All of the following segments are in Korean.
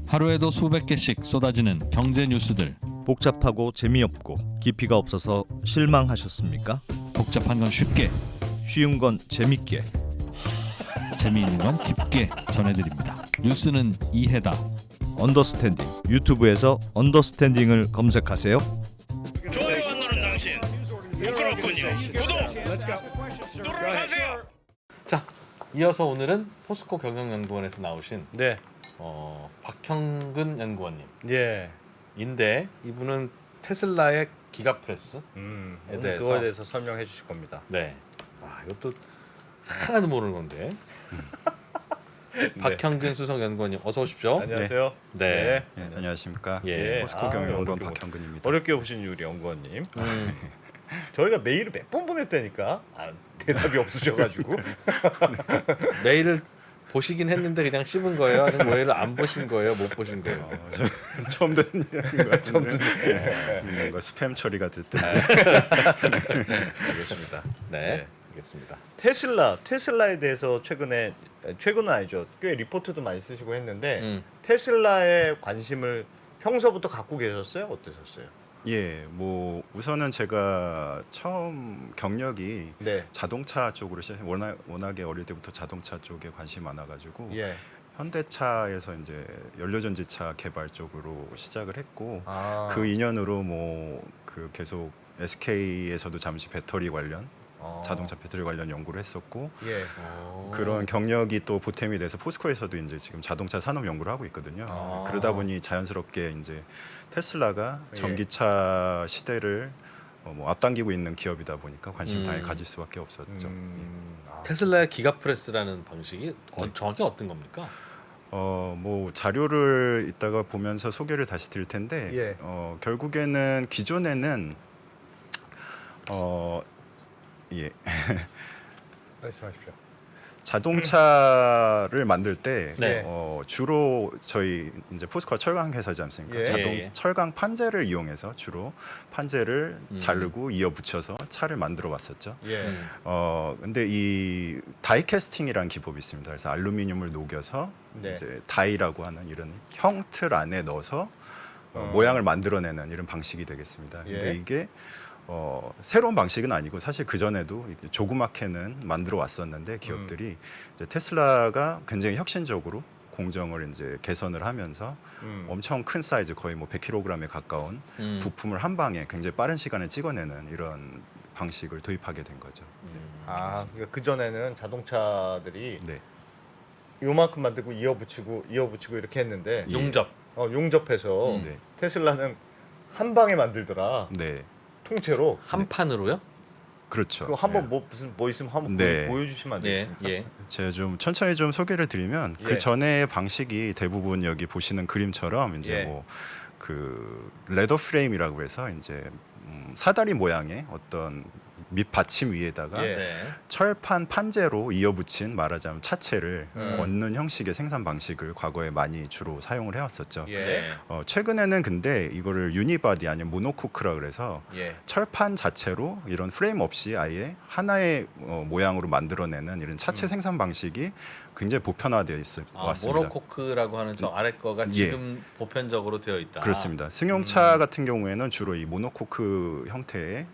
하루에도 수백 개씩 쏟아지는 경제 뉴스들. 복잡하고 재미없고 깊이가 없어서 실망하셨습니까? 복잡한 건 쉽게, 쉬운 건 재밌게. 재미있는 건 깊게 전해드립니다. 뉴스는 이해다. 언더스탠딩. 유튜브에서 언더스탠딩을 검색하세요. 좋아요가 누른 당신 부끄럽군요. 구독 누르세요. 자, 이어서 오늘은 포스코 경영연구원에서 나오신 네, 박형근 연구원님 예, 인데 이분은 테슬라의 기가프레스에 오늘 대해서 그거에 대해서 설명해 주실 겁니다. 네, 이것도 하나도 모르는 건데 박형근 수석 연구원님 어서 오십시오. 안녕하세요. 네. 네, 안녕하십니까. 예. 포스코 경영연구원 어렵게 박형근입니다. 어렵게 오신 우리 연구원님. 저희가 메일을 몇 번 보냈다니까 대답이 없으셔가지고. 메일을 보시긴 했는데 그냥 씹은 거예요? 아니면 메일을 안 보신 거예요? 못 보신 거예요? 처음 듣는 것 같은데 뭔가 스팸 처리가 됐든. 알겠습니다. 네, 알겠습니다. 테슬라에 대해서 최근은 아니죠. 꽤 리포트도 많이 쓰시고 했는데 테슬라에 관심을 평소부터 갖고 계셨어요? 어떠셨어요? 예, 뭐 우선은 제가 처음 경력이 네, 자동차 쪽으로 워낙에 어릴 때부터 자동차 쪽에 관심 많아가지고 예, 현대차에서 이제 연료전지차 개발 쪽으로 시작을 했고 그 그 인연으로 뭐 그 계속 SK에서도 잠시 배터리 관련 자동차 배터리 관련 연구를 했었고 예, 그런 경력이 또 보탬이 돼서 포스코에서도 이제 지금 자동차 산업 연구를 하고 있거든요. 그러다 보니 자연스럽게 이제 테슬라가 예. 전기차 시대를 뭐 앞당기고 있는 기업이다 보니까 관심 당연히 가질 수밖에 없었죠. 테슬라의 기가프레스라는 방식이 정확히 어떤 겁니까? 뭐 자료를 이따가 보면서 소개를 다시 드릴 텐데 예. 결국에는 기존에는 예. 말씀하십시오. 자동차를 만들 때 네. 주로 저희 이제 포스코가 철강 회사지 않습니까? 예. 철강 판재를 이용해서 주로 판재를 자르고 이어 붙여서 차를 만들어 왔었죠. 예, 근데 이 다이캐스팅이라는 기법이 있습니다. 그래서 알루미늄을 녹여서 네. 이제 다이라고 하는 이런 형틀 안에 넣어서 모양을 만들어내는 이런 방식이 되겠습니다. 근데 예. 이게 새로운 방식은 아니고 사실 그 전에도 조그맣게는 만들어 왔었는데 기업들이 이제 테슬라가 굉장히 혁신적으로 공정을 이제 개선을 하면서 엄청 큰 사이즈 거의 뭐 100kg에 가까운 부품을 한 방에 굉장히 빠른 시간에 찍어내는 이런 방식을 도입하게 된 거죠. 그러니까 그 전에는 자동차들이 네, 요만큼 만들고 이어 붙이고 이렇게 했는데 용접. 용접해서 네, 테슬라는 한 방에 만들더라. 네, 통째로. 한 판으로요? 그렇죠. 그거 한번 네. 뭐 있으면 한번 네. 보여주시면 안 예, 되겠습니까? 예. 제가 좀 천천히 좀 소개를 드리면 예. 그 전의 방식이 대부분 여기 보시는 그림처럼 이제 예. 뭐 그 레더 프레임이라고 해서 이제 사다리 모양의 어떤 밑 받침 위에다가 예. 네. 철판 판재로 이어붙인 말하자면 차체를 얻는 형식의 생산 방식을 과거에 많이 주로 사용을 해왔었죠. 예. 최근에는 근데 이거를 유니바디 아니면 모노코크라 그래서 예. 철판 자체로 이런 프레임 없이 아예 하나의 모양으로 만들어내는 이런 차체 생산 방식이 굉장히 보편화되어 왔습니다. 모노코크라고 하는 저 아래 거가 예. 지금 보편적으로 되어 있다. 그렇습니다. 승용차 같은 경우에는 주로 이 모노코크 형태의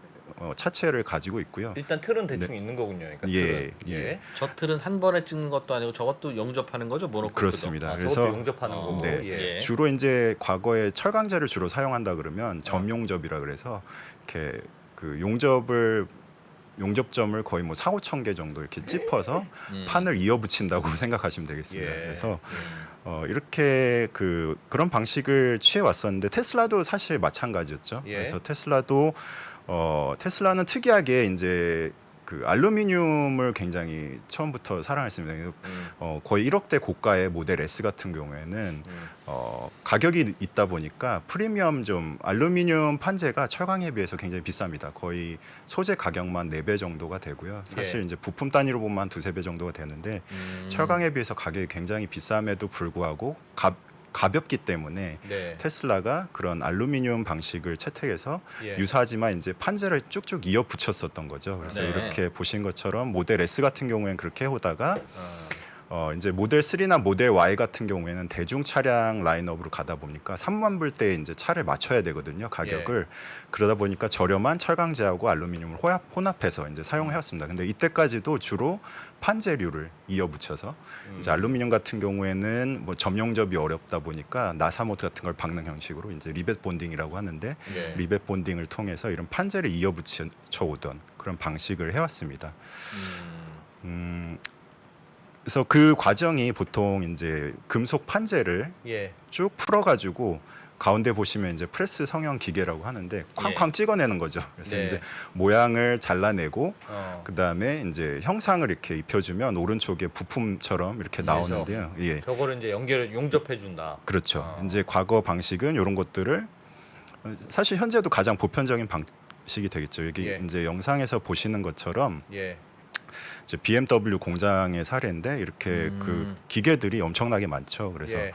차체를 가지고 있고요. 일단 틀은 대충 있는 거군요. 그러니까 예, 틀은. 예. 저 틀은 한 번에 찍는 것도 아니고 저것도 용접하는 거죠, 모노코크도. 그렇습니다. 저것도 그래서 용접하는 거고. 네. 예. 주로 이제 과거에 철강제를 주로 사용한다 그러면 점용접이라 그래서 이렇게 그 용접점을 거의 뭐 4,5천 개 정도 이렇게 짚어서 판을 이어 붙인다고 생각하시면 되겠습니다. 예. 그래서 이렇게 그런 방식을 취해 왔었는데 테슬라도 사실 마찬가지였죠. 예. 그래서 테슬라는 특이하게 이제 그 알루미늄을 굉장히 처음부터 사랑했습니다. 거의 1억대 고가의 모델 S 같은 경우에는 가격이 있다 보니까 프리미엄 좀 알루미늄 판재가 철강에 비해서 굉장히 비쌉니다. 거의 소재 가격만 4배 정도가 되고요. 사실 예. 이제 부품 단위로 보면 한 2-3배 정도가 되는데 철강에 비해서 가격이 굉장히 비쌈에도 불구하고 가볍기 때문에 네. 테슬라가 그런 알루미늄 방식을 채택해서 예. 유사하지만 이제 판재를 쭉쭉 이어 붙였었던 거죠. 그래서 네. 이렇게 보신 것처럼 모델 S 같은 경우에는 그렇게 해오다가 이제 모델 3나 모델 Y 같은 경우에는 대중 차량 라인업으로 가다 보니까 3만 불대에 이제 차를 맞춰야 되거든요, 가격을. 그러다 보니까 저렴한 철강제하고 알루미늄을 혼합해서 이제 사용해왔습니다. 근데 이때까지도 주로 판재류를 이어붙여서 이제 알루미늄 같은 경우에는 뭐 점용접이 어렵다 보니까 나사못 같은 걸 박는 형식으로 이제 리벳 본딩이라고 하는데 예. 리벳 본딩을 통해서 이런 판재를 이어붙여 오던 그런 방식을 해왔습니다. 그래서 그 과정이 보통 이제 금속 판재를 예. 쭉 풀어가지고 가운데 보시면 이제 프레스 성형 기계라고 하는데 쾅쾅 찍어내는 거죠. 그래서 네. 이제 모양을 잘라내고 어. 그 다음에 이제 형상을 이렇게 입혀주면 오른쪽에 부품처럼 이렇게 나오는데요. 예, 저거를 이제 용접해 준다. 그렇죠. 이제 과거 방식은 이런 것들을 사실 현재도 가장 보편적인 방식이 되겠죠. 여기 예. 이제 영상에서 보시는 것처럼 예. 이제 BMW 공장의 사례인데 이렇게 그 기계들이 엄청나게 많죠. 그래서 예.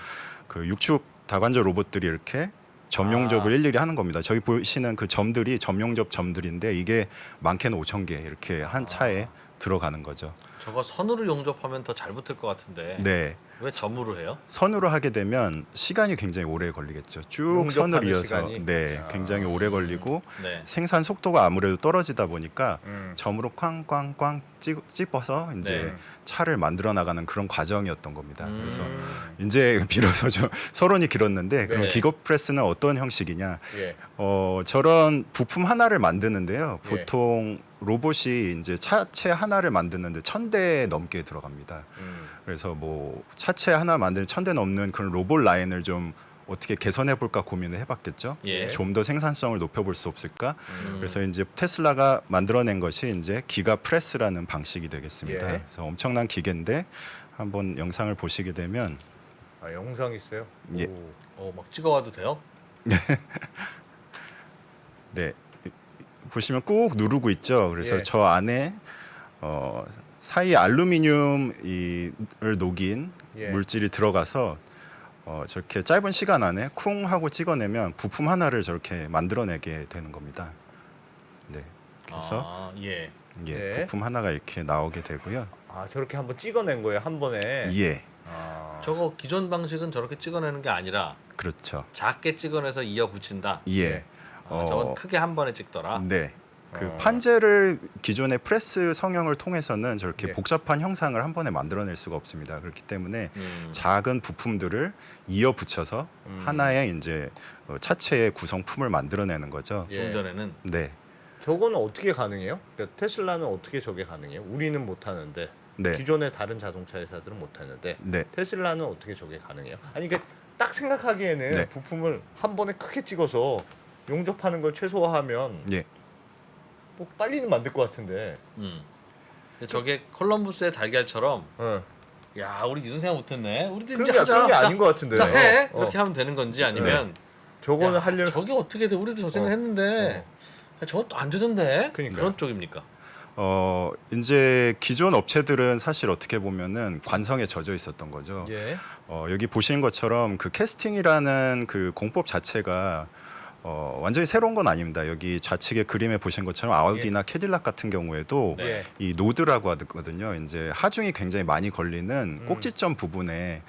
그 육축 다관절 로봇들이 이렇게 점용접을 일일이 하는 겁니다. 저기 보시는 그 점들이 점용접 점들인데 이게 많게는 5,000개 이렇게 한 차에 들어가는 거죠. 저거 선으로 용접하면 더 잘 붙을 것 같은데 네. 왜 점으로 해요? 선으로 하게 되면 시간이 굉장히 오래 걸리겠죠. 쭉 용접하는 선을 이어서 시간이? 네, 굉장히 오래 걸리고 네. 생산 속도가 아무래도 떨어지다 보니까 음. 점으로 쾅쾅쾅 찝어서 이제 네. 차를 만들어 나가는 그런 과정이었던 겁니다. 그래서 음. 이제 비로소 좀 서론이 길었는데 그럼 네. 기거 프레스는 어떤 형식이냐? 예. 저런 부품 하나를 만드는데요. 예. 보통 로봇이 이제 차체 하나를 만드는데 1,000대 넘게 들어갑니다. 그래서 뭐 차체 하나 만드는 1,000대 넘는 그런 로봇 라인을 좀 어떻게 개선해 볼까 고민을 해봤겠죠. 예. 좀 더 생산성을 높여볼 수 없을까. 그래서 이제 테슬라가 만들어낸 것이 이제 기가 프레스라는 방식이 되겠습니다. 예. 그래서 엄청난 기계인데 한번 영상을 보시게 되면 아, 영상 있어요. 예. 오. 막 찍어와도 돼요? 네 보시면 꾹 누르고 있죠. 그래서 예. 저 안에 사이 알루미늄을 녹인 예. 물질이 들어가서 저렇게 짧은 시간 안에 쿵 하고 찍어내면 부품 하나를 저렇게 만들어내게 되는 겁니다. 네, 그래서 아, 예. 예, 네. 부품 하나가 이렇게 나오게 되고요. 아 저렇게 한번 찍어낸 거예요 한 번에. 예, 아. 저거 기존 방식은 저렇게 찍어내는 게 아니라 그렇죠. 작게 찍어내서 이어 붙인다. 예, 저건 크게 한 번에 찍더라. 네. 그 판재를 기존의 프레스 성형을 통해서는 저렇게 예. 복잡한 형상을 한 번에 만들어낼 수가 없습니다. 그렇기 때문에 작은 부품들을 이어 붙여서 하나의 이제 차체의 구성품을 만들어내는 거죠. 예. 좀 전에는 네, 저거는 어떻게 가능해요? 그러니까 테슬라는 어떻게 저게 가능해요? 우리는 못 하는데 네, 기존의 다른 자동차 회사들은 못 하는데 네. 테슬라는 어떻게 저게 가능해요? 아니 그러니까 딱 생각하기에는 네. 부품을 한 번에 크게 찍어서 용접하는 걸 최소화하면 예. 뭐 빨리는 만들 것 같은데. 근데 저게 콜럼부스의 달걀처럼 어. 야 우리 이런 생각 못했네. 우리도 그런 이제 게, 하자. 그런 게 자, 아닌 것 같은데. 자 해. 어. 이렇게 하면 되는 건지 아니면 저거는 야, 하려면 저게 어떻게 돼? 우리도 저 생각했는데 저것도 안 되던데. 그러니까요. 그런 쪽입니까? 이제 기존 업체들은 사실 어떻게 보면은 관성에 젖어 있었던 거죠. 예. 여기 보시는 것처럼 그 캐스팅이라는 그 공법 자체가 완전히 새로운 건 아닙니다. 여기 좌측에 그림에 보신 것처럼 아우디나 캐딜락 같은 경우에도 예. 이 노드라고 하거든요. 이제 하중이 굉장히 많이 걸리는 꼭지점 부분에는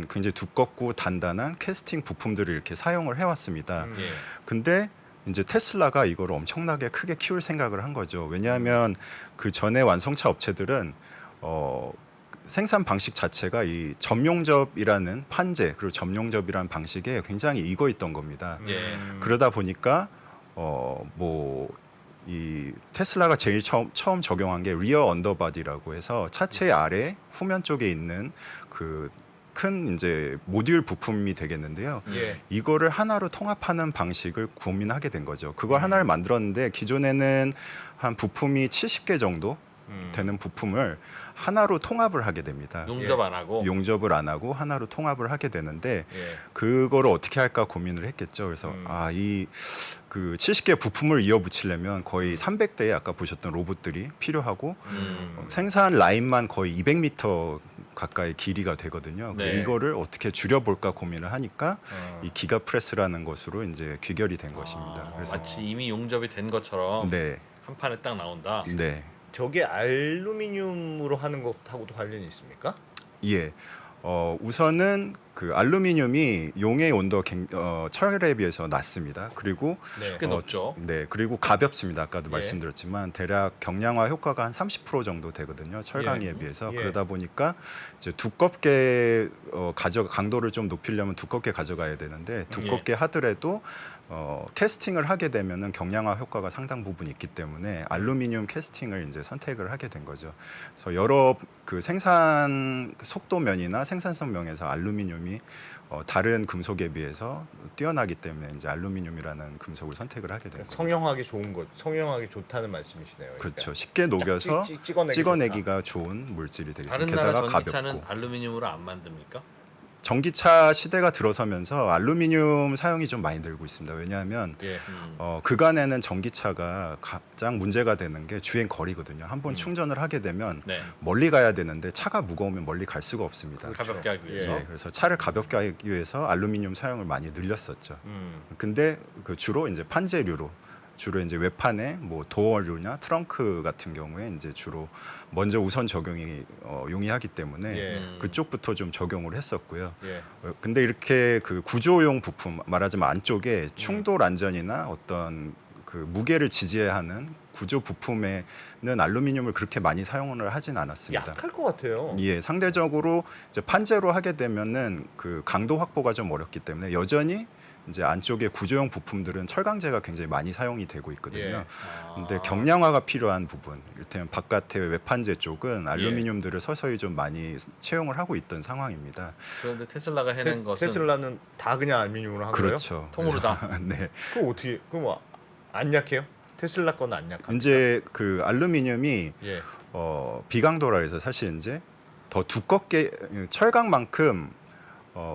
굉장히 두껍고 단단한 캐스팅 부품들을 이렇게 사용을 해왔습니다. 예. 근데 이제 테슬라가 이걸 엄청나게 크게 키울 생각을 한 거죠. 왜냐하면 그 전에 완성차 업체들은 생산 방식 자체가 이 점용접이라는 판재 그리고 점용접이라는 방식에 굉장히 익어 있던 겁니다. 예. 그러다 보니까 뭐 이 테슬라가 제일 처음 적용한 게 리어 언더바디라고 해서 차체 아래 후면 쪽에 있는 그 큰 이제 모듈 부품이 되겠는데요. 예. 이거를 하나로 통합하는 방식을 고민하게 된 거죠. 그걸 하나를 만들었는데 기존에는 한 부품이 70개 정도 되는 부품을 하나로 통합을 하게 됩니다. 용접 안 하고. 용접을 안 하고 하나로 통합을 하게 되는데 예. 그거를 어떻게 할까 고민을 했겠죠. 그래서 이 그 70개 부품을 이어 붙이려면 거의 300대의 아까 보셨던 로봇들이 필요하고 생산 라인만 거의 200m 가까이 길이가 되거든요. 네. 이거를 어떻게 줄여볼까 고민을 하니까 이 기가 프레스라는 것으로 이제 귀결이 된 것입니다. 그래서 마치 이미 용접이 된 것처럼 네, 한 판에 딱 나온다. 네. 저게 알루미늄으로 하는 것하고도 관련이 있습니까? 예. 우선은 그 알루미늄이 용해의 온도 철에 비해서 낮습니다. 그리고 네. 꽤 높죠. 네, 그리고 가볍습니다. 아까도 예. 말씀드렸지만 대략 경량화 효과가 한 30% 정도 되거든요. 철강에 예. 비해서. 예. 그러다 보니까 이제 두껍게 강도를 좀 높이려면 두껍게 가져가야 되는데 두껍게 하더라도 캐스팅을 하게 되면은 경량화 효과가 상당 부분 있기 때문에 알루미늄 캐스팅을 이제 선택을 하게 된 거죠. 그래서 여러 그 생산 속도면이나 생산성 면에서 알루미늄이 다른 금속에 비해서 뛰어나기 때문에 이제 알루미늄이라는 금속을 선택을 하게 된 거죠. 성형하기 좋은 것, 성형하기 좋다는 말씀이시네요. 그러니까. 그렇죠. 쉽게 녹여서 찍어내기 찍어내기가 좋은 물질이 되겠습니다. 다른 나라 게다가 전기차는 가볍고. 알루미늄으로 안 만듭니까? 전기차 시대가 들어서면서 알루미늄 사용이 좀 많이 늘고 있습니다. 왜냐하면 예. 그간에는 전기차가 가장 문제가 되는 게 주행 거리거든요. 한번 충전을 하게 되면 네. 멀리 가야 되는데 차가 무거우면 멀리 갈 수가 없습니다. 가볍게 하기 위해서. 예, 그래서 차를 가볍게 하기 위해서 알루미늄 사용을 많이 늘렸었죠. 근데 그 주로 이제 판재류로 주로 이제 외판에 뭐 도어류나 트렁크 같은 경우에 이제 주로 먼저 우선 적용이 용이하기 때문에 예. 그쪽부터 좀 적용을 했었고요. 예. 근데 이렇게 그 구조용 부품 말하자면 안쪽에 충돌 안전이나 어떤 그 무게를 지지해야 하는 구조 부품에는 알루미늄을 그렇게 많이 사용을 하진 않았습니다. 약할 것 같아요. 예, 상대적으로 이제 판재로 하게 되면은 그 강도 확보가 좀 어렵기 때문에 여전히 이제 안쪽에 구조용 부품들은 철강제가 굉장히 많이 사용이 되고 있거든요. 예. 근데 경량화가 필요한 부분, 이를테면 바깥의 외판재 쪽은 알루미늄들을 서서히 좀 많이 채용을 하고 있던 상황입니다. 그런데 테슬라가 해낸 것은 테슬라는 다 그냥 알루미늄으로 한 그렇죠. 통으로 다. 그래서, 네. 거예요? 그거 어떻게 그럼 안 약해요? 테슬라 거는 안 약합니까? 이제 그 알루미늄이 예. 비강도라 해서 사실 이제 더 두껍게 철강만큼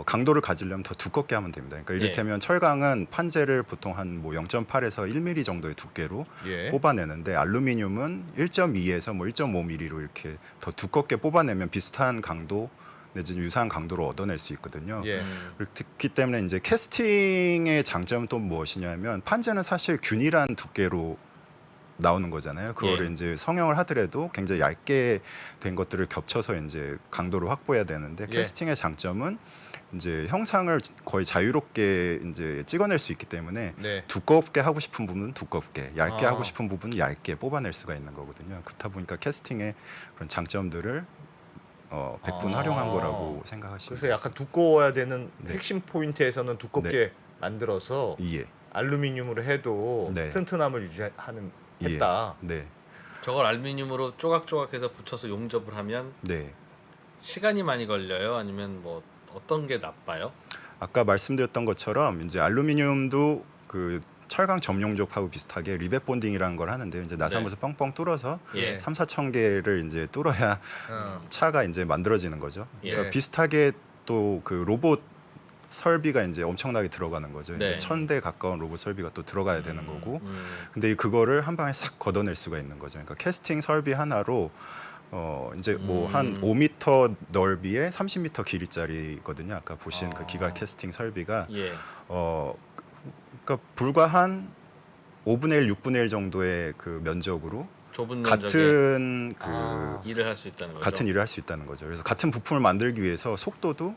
강도를 가지려면 더 두껍게 하면 됩니다. 그러니까 이를테면 철강은 판재를 보통 한 뭐 0.8에서 1mm 정도의 두께로 예. 뽑아내는데 알루미늄은 1.2에서 뭐 1.5mm로 이렇게 더 두껍게 뽑아내면 비슷한 강도 내지 유사한 강도로 얻어낼 수 있거든요. 예. 그렇기 때문에 이제 캐스팅의 장점은 또 무엇이냐면 판재는 사실 균일한 두께로 나오는 거잖아요. 그거를 예. 이제 성형을 하더라도 굉장히 얇게 된 것들을 겹쳐서 이제 강도를 확보해야 되는데 예. 캐스팅의 장점은 이제 형상을 거의 자유롭게 이제 찍어낼 수 있기 때문에 네. 두껍게 하고 싶은 부분은 두껍게, 얇게 아. 하고 싶은 부분은 얇게 뽑아낼 수가 있는 거거든요. 그렇다 보니까 캐스팅의 그런 장점들을 100분 활용한 거라고 생각하시면 그래서 약간 두꺼워야 되는 네. 핵심 포인트에서는 두껍게 만들어서 예. 알루미늄으로 해도 네. 튼튼함을 유지하는 예. 했다. 네. 저걸 알루미늄으로 조각조각해서 붙여서 용접을 하면 네. 시간이 많이 걸려요? 아니면 뭐 어떤 게 나빠요? 아까 말씀드렸던 것처럼 이제 알루미늄도 그 철강 점용접하고 비슷하게 리벳 본딩이라는 걸 하는데요. 이제 나사못을 뻥뻥 뚫어서 예. 3-4천 개를 이제 뚫어야 차가 이제 만들어지는 거죠. 그러니까 예. 비슷하게 또 그 로봇 설비가 이제 엄청나게 들어가는 거죠. 네. 1,000대 가까운 로봇 설비가 또 들어가야 되는 거고. 근데 그거를 한 방에 싹 걷어낼 수가 있는 거죠. 그러니까 캐스팅 설비 하나로 이제 뭐 한 5m 넓이에 30m 길이짜리거든요. 아까 보신 그 기가 캐스팅 설비가 예. 그러니까 불과 한 5분의 1, 6분의 1 정도의 그 면적으로 좁은 면적에 같은 그 일을 할 수 있다는 거죠. 같은 일을 할 수 있다는 거죠. 그래서 같은 부품을 만들기 위해서 속도도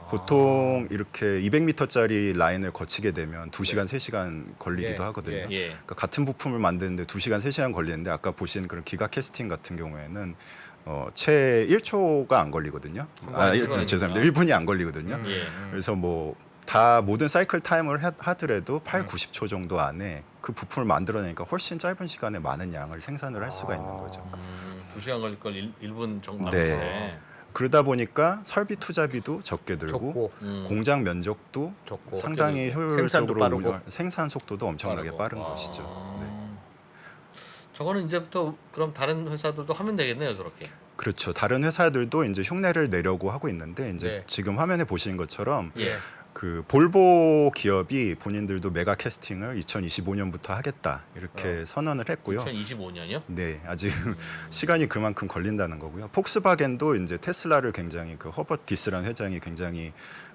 보통 이렇게 200m짜리 라인을 거치게 되면 2시간, 3시간 걸리기도 예, 하거든요. 예. 예. 그러니까 같은 부품을 만드는데 2시간, 3시간 걸리는데 아까 보신 그런 기가 캐스팅 같은 경우에는 채 1초가 안 걸리거든요. 안 찍어내니까. 죄송합니다. 1분이 안 걸리거든요. 예. 그래서 뭐 다 모든 사이클 타임을 하더라도 8, 90초 정도 안에 그 부품을 만들어내니까 훨씬 짧은 시간에 많은 양을 생산을 할 수가 있는 거죠. 2시간 걸릴 걸 1분 정도 네. 남았네. 그러다 보니까 설비 투자비도 적게 들고 적고 공장 면적도 적고 상당히 생산도 효율적으로 빠르고. 생산 속도도 엄청나게 빠르고. 빠른 것이죠. 네. 저거는 이제부터 그럼 다른 회사들도 하면 되겠네요, 저렇게. 그렇죠. 다른 회사들도 이제 흉내를 내려고 하고 있는데 이제 네. 지금 화면에 보시는 것처럼 예. 그 볼보 기업이 본인들도 메가 캐스팅을 2025년부터 하겠다 이렇게 선언을 했고요. 2025년이요? 네, 아직 시간이 그만큼 걸린다는 거고요. 폭스바겐도 이제 테슬라를 굉장히 그 허버트 디스라는 회장이 굉장히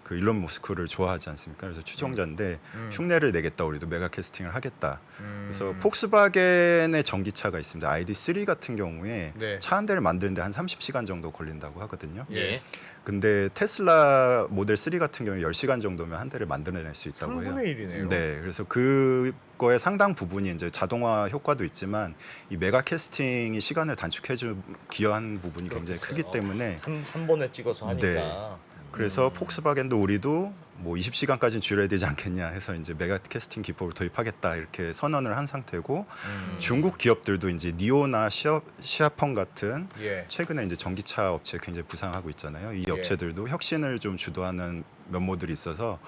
그 일론 머스크를 좋아하지 않습니까? 그래서 추종자인데 흉내를 내겠다, 우리도 메가 캐스팅을 하겠다. 그래서 폭스바겐의 전기차가 있습니다. ID3 같은 경우에 네. 차 한 대를 만드는데 한 30시간 정도 걸린다고 하거든요. 예. 근데 테슬라 모델 3 같은 경우에 10시간 정도면 한 대를 만들어낼 수 있다고 해요. 3분의 1이네요. 네, 그래서 그거의 상당 부분이 이제 자동화 효과도 있지만 이 메가 캐스팅이 시간을 단축해주 기여한 부분이 굉장히 그렇겠어요. 크기 때문에 한 번에 찍어서 하니까. 네. 그래서 폭스바겐도 우리도 뭐 20시간까지는 줄여야 되지 않겠냐 해서 이제 메가 캐스팅 기법을 도입하겠다 이렇게 선언을 한 상태고 중국 기업들도 이제 니오나 시아펑 같은 예. 최근에 이제 전기차 업체 굉장히 부상하고 있잖아요. 이 예. 업체들도 혁신을 좀 주도하는 면모들이 있어서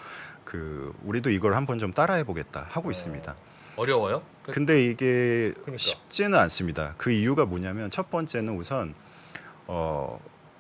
그 우리도 이걸 한번 좀 따라해 보겠다 하고 있습니다. 어려워요? 근데 이게 그러니까. 쉽지는 않습니다. 그 이유가 뭐냐면 첫 번째는 우선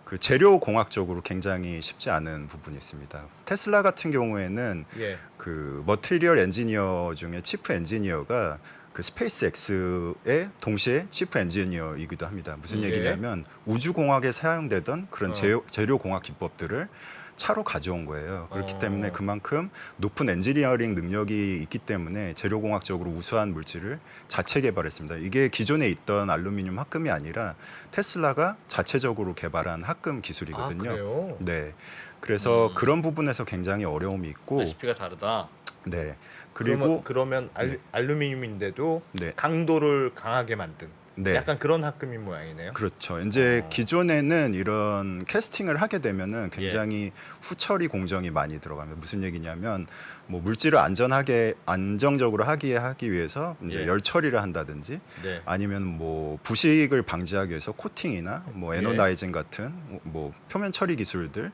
그 재료 공학적으로 굉장히 쉽지 않은 부분이 있습니다. 테슬라 같은 경우에는 예. 그 머티리얼 엔지니어 중에 치프 엔지니어가 그 스페이스 X의 동시에 치프 엔지니어이기도 합니다. 무슨 예. 얘기냐면 우주 공학에 사용되던 그런 재료 공학 기법들을 차로 가져온 거예요. 그렇기 때문에 그만큼 높은 엔지니어링 능력이 있기 때문에 재료공학적으로 우수한 물질을 자체 개발했습니다. 이게 기존에 있던 알루미늄 합금이 아니라 테슬라가 자체적으로 개발한 합금 기술이거든요. 아, 그래요? 네. 그래서 그런 부분에서 굉장히 어려움이 있고, 레시피가 다르다. 네. 그리고 그러면 알루미늄인데도 네. 강도를 강하게 만든 네. 약간 그런 합금인 모양이네요. 그렇죠. 이제 기존에는 이런 캐스팅을 하게 되면은 굉장히 후처리 공정이 많이 들어갑니다. 무슨 얘기냐면 뭐 물질을 안정적으로 하기 위해서 이제 예. 열 처리를 한다든지 네. 아니면 뭐 부식을 방지하기 위해서 코팅이나 뭐 에노다이징 같은 뭐 표면 처리 기술들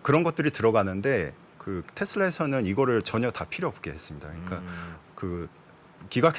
그런 것들이 들어가는데 그 테슬라에서는 이거를 전혀 다 필요 없게 했습니다. 그러니까 그 기가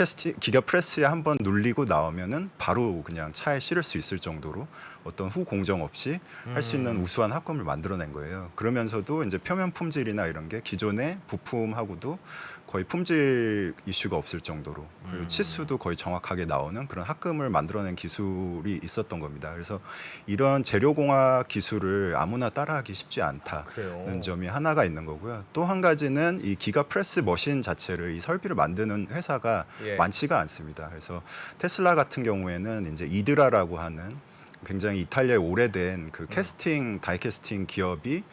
프레스에 한번 눌리고 나오면은 바로 그냥 차에 실을 수 있을 정도로 어떤 후 공정 없이 할 수 있는 우수한 합금을 만들어낸 거예요. 그러면서도 이제 표면 품질이나 이런 게 기존의 부품하고도 거의 품질 이슈가 없을 정도로 그리고 치수도 거의 정확하게 나오는 그런 합금을 만들어낸 기술이 있었던 겁니다. 그래서 이런 재료공학 기술을 아무나 따라하기 쉽지 않다는 그래요. 점이 하나가 있는 거고요. 또 한 가지는 이 기가 프레스 머신 자체를 이 설비를 만드는 회사가 예. 많지가 않습니다. 그래서 테슬라 같은 경우에는 이제 이드라라고 하는 굉장히 이탈리아에 오래된 그 캐스팅 다이캐스팅 기업이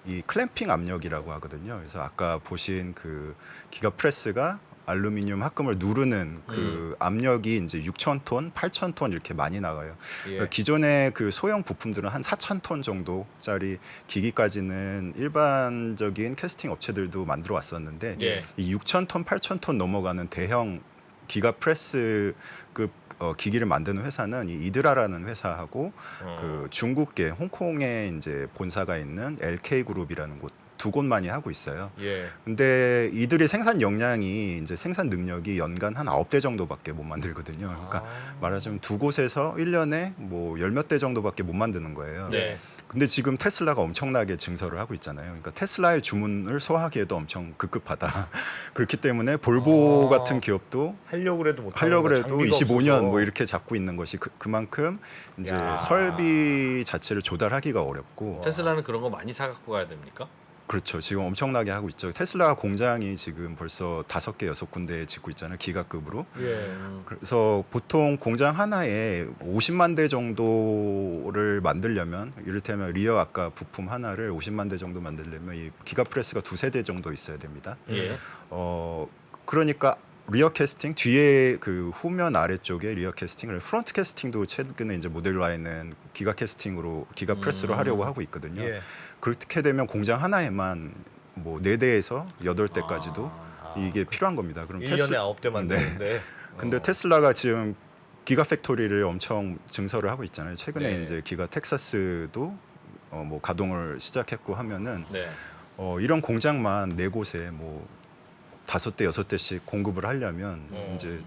이 클램핑 압력이라고 하거든요. 그래서 아까 보신 그 기가 프레스가 알루미늄 합금을 누르는 그 압력이 이제 6,000톤, 8,000톤 이렇게 많이 나가요. 예. 기존의 그 소형 부품들은 한 4,000톤 정도짜리 기기까지는 일반적인 캐스팅 업체들도 만들어 왔었는데 예. 이 6,000톤, 8,000톤 넘어가는 대형 기가 프레스급 기기를 만드는 회사는 이 이드라라는 회사하고 그 중국계 홍콩에 이제 본사가 있는 LK 그룹이라는 곳 두 곳만이 하고 있어요. 예. 근데 이들의 생산 역량이 이제 생산 능력이 연간 한 9대 정도밖에 못 만들거든요. 그러니까 말하자면 두 곳에서 1년에 뭐 10몇 대 정도밖에 못 만드는 거예요. 네. 근데 지금 테슬라가 엄청나게 증설을 하고 있잖아요. 그러니까 테슬라의 주문을 소화하기에도 엄청 급급하다. 그렇기 때문에 볼보 같은 기업도 하려고 그래도 못 하려고 해도 장비가 25년 없어서. 뭐 이렇게 잡고 있는 것이 그만큼 이제 야. 설비 자체를 조달하기가 어렵고 테슬라는 그런 거 많이 사갖고 가야 됩니까? 그렇죠. 지금 엄청나게 하고 있죠. 테슬라 공장이 지금 벌써 5개, 6군데 짓고 있잖아요. 기가급으로. 예. 그래서 보통 공장 하나에 50만 대 정도를 만들려면 이를테면 리어 아까 부품 하나를 50만 대 정도 만들려면 이 기가프레스가 2-3대 정도 있어야 됩니다. 예. 그러니까 리어 캐스팅 뒤에 그 후면 아래쪽에 리어 캐스팅을 프론트 캐스팅도 최근에 이제 모델 Y는 기가 캐스팅으로 기가 프레스로 하려고 하고 있거든요. 예. 그렇게 되면 공장 하나에만 뭐 4대에서 8대까지도 이게 필요한 겁니다. 그럼 1년에 9대 만드는데. 근데 테슬라가 지금 기가 팩토리를 엄청 증설을 하고 있잖아요. 최근에 네. 이제 기가 텍사스도 뭐 가동을 시작했고 하면은 네. 이런 공장만 4곳에 뭐 5대, 6대씩 공급을 하려면 이제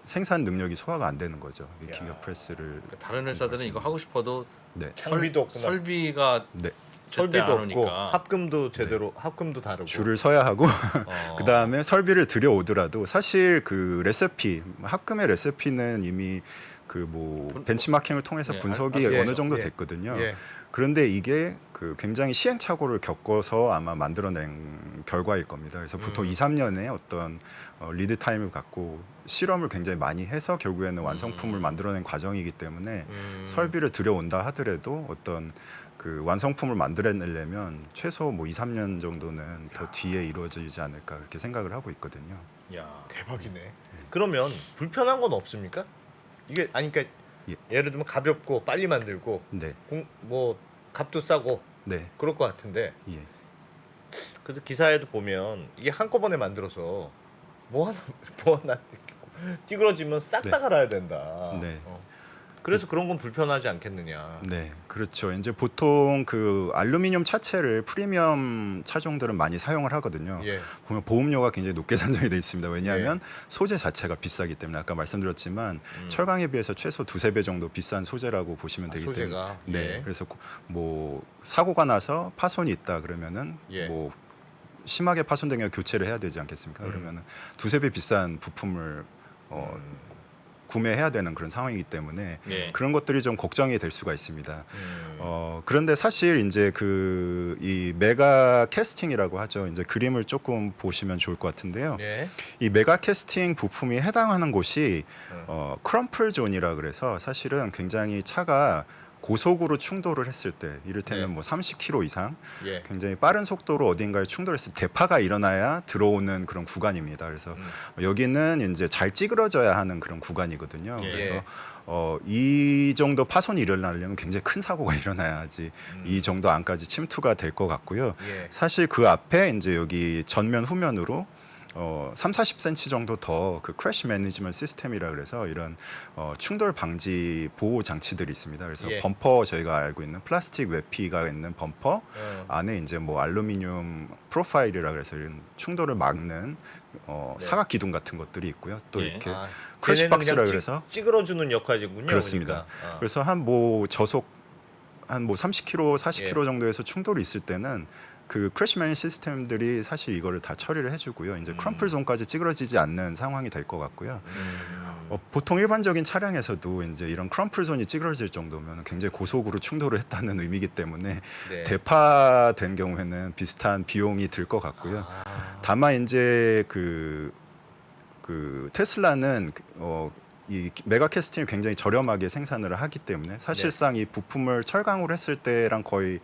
생산 능력이 소화가 안 되는 거죠. 이 기가 프레스를 그러니까 다른 회사들은 이거 하고 싶어도 네. 장비도 없고 설비가 네. 제때 설비도 안 없고 오니까. 합금도 제대로 합금도 다르고. 줄을 서야 하고 그 다음에 설비를 들여오더라도 사실 그 레시피 합금의 레시피는 이미 그 뭐 벤치마킹을 통해서 예, 분석이 예. 어느 정도 예. 됐거든요. 예. 그런데 이게 그 굉장히 시행착오를 겪어서 아마 만들어낸 결과일 겁니다. 그래서 보통 2, 3년의 어떤 리드 타임을 갖고 실험을 굉장히 많이 해서 결국에는 완성품을 만들어낸 과정이기 때문에 설비를 들여온다 하더라도 어떤 그 완성품을 만들어내려면 최소 뭐 2, 3년 정도는 더 뒤에 이루어지지 않을까 그렇게 생각을 하고 있거든요. 야. 대박이네. 그러면 불편한 건 없습니까? 이게 아니 그러니까 예. 예를 들면 가볍고 빨리 만들고 네, 뭐 값도 싸고 네, 그럴 것 같은데 예. 그래서 기사에도 보면 이게 한꺼번에 만들어서 뭐 하나 찌그러지면 싹 다 네. 갈아야 된다. 네. 그래서 그런 건 불편하지 않겠느냐. 네, 그렇죠. 이제 보통 그 알루미늄 차체를 프리미엄 차종들은 많이 사용을 하거든요. 예. 보면 보험료가 굉장히 높게 산정이 돼 있습니다. 왜냐하면 소재 자체가 비싸기 때문에 아까 말씀드렸지만 철강에 비해서 최소 2~3배 정도 비싼 소재라고 보시면 되기 때문에 소재가. 네, 예. 그래서 뭐 사고가 나서 파손이 있다 그러면은 예. 뭐 심하게 파손된 경우 교체를 해야 되지 않겠습니까? 그러면은 2~3배 비싼 부품을 구매해야 되는 그런 상황이기 때문에 예. 그런 것들이 좀 걱정이 될 수가 있습니다. 그런데 사실 이제 그 이 메가 캐스팅이라고 하죠. 이제 그림을 조금 보시면 좋을 것 같은데요. 예. 이 메가 캐스팅 부품이 해당하는 곳이 크럼플 존이라 그래서 사실은 굉장히 차가 고속으로 충돌을 했을 때 이를테면 네. 뭐 30km 이상 예. 굉장히 빠른 속도로 어딘가에 충돌했을 때 대파가 일어나야 들어오는 그런 구간입니다. 그래서 여기는 이제 잘 찌그러져야 하는 그런 구간이거든요. 예. 그래서 이 정도 파손이 일어나려면 굉장히 큰 사고가 일어나야지 이 정도 안까지 침투가 될 것 같고요. 예. 사실 그 앞에 이제 여기 전면 후면으로 3~40cm 정도 더 그 크래시 매니지먼트 시스템이라 그래서 이런 충돌 방지 보호 장치들이 있습니다. 그래서 예. 범퍼 저희가 알고 있는 플라스틱 외피가 있는 범퍼 안에 이제 뭐 알루미늄 프로파일이라 그래서 이런 충돌을 막는 사각 기둥 같은 것들이 있고요. 또 예. 이렇게 아, 크래시 쟤네는 박스라 그냥 그래서 찌그러주는 역할이군요. 그렇습니다. 그러니까. 그래서 한 뭐 저속 한 뭐 30km, 40km 예. 정도에서 충돌이 있을 때는 그 크래시 매니지 시스템들이 사실 이거를 다 처리를 해주고요. 이제 크럼플 존까지 찌그러지지 않는 상황이 될 것 같고요. 보통 일반적인 차량에서도 이제 이런 크럼플 존이 찌그러질 정도면 굉장히 고속으로 충돌을 했다는 의미이기 때문에 네. 대파된 경우에는 비슷한 비용이 들 것 같고요. 다만 이제 그 테슬라는 이 메가 캐스팅을 굉장히 저렴하게 생산을 하기 때문에 사실상 이 부품을 철강으로 했을 때랑 거의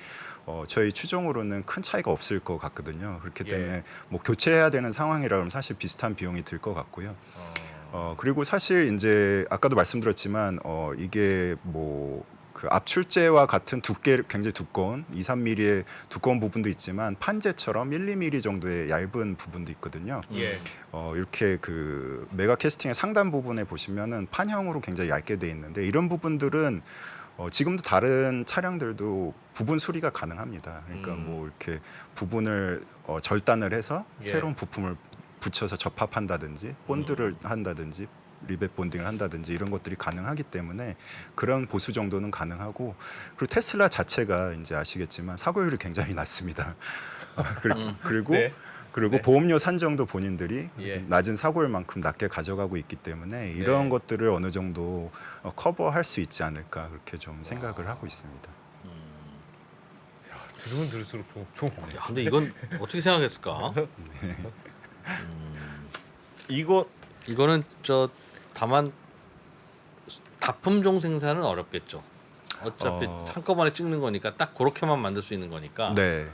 저희 추정으로는 큰 차이가 없을 것 같거든요. 그렇기 예. 때문에 뭐 교체해야 되는 상황이라면 사실 비슷한 비용이 들 것 같고요. 그리고 사실 이제 아까도 말씀드렸지만 이게 뭐 그 압출제와 같은 굉장히 두꺼운 2~3mm의 두꺼운 부분도 있지만 판재처럼 1~2mm 정도의 얇은 부분도 있거든요. 예. 이렇게 그 메가 캐스팅의 상단 부분에 보시면은 판형으로 굉장히 얇게 돼 있는데 이런 부분들은 지금도 다른 차량들도 부분 수리가 가능합니다. 그러니까 뭐 이렇게 부분을 절단을 해서 예. 새로운 부품을 붙여서 접합한다든지 본드를 한다든지 리벳 본딩을 한다든지 이런 것들이 가능하기 때문에 그런 보수 정도는 가능하고 그리고 테슬라 자체가 이제 아시겠지만 사고율이 굉장히 낮습니다. 그리고 네. 그리고 보험료 산정도 본인들이 예. 낮은 사고율만큼 낮게 가져가고 있기 때문에 이런 네. 것들을 어느 정도 커버할 수 있지 않을까 그렇게 좀 생각을 하고 있습니다. 들으면 들을수록 좋은 거. 야, 근데 이건 어떻게 생각했을까? 이거는 다만 다품종 생산은 어렵겠죠. 어차피 한꺼번에 찍는 거니까 딱 그렇게만 만들 수 있는 거니까. 네.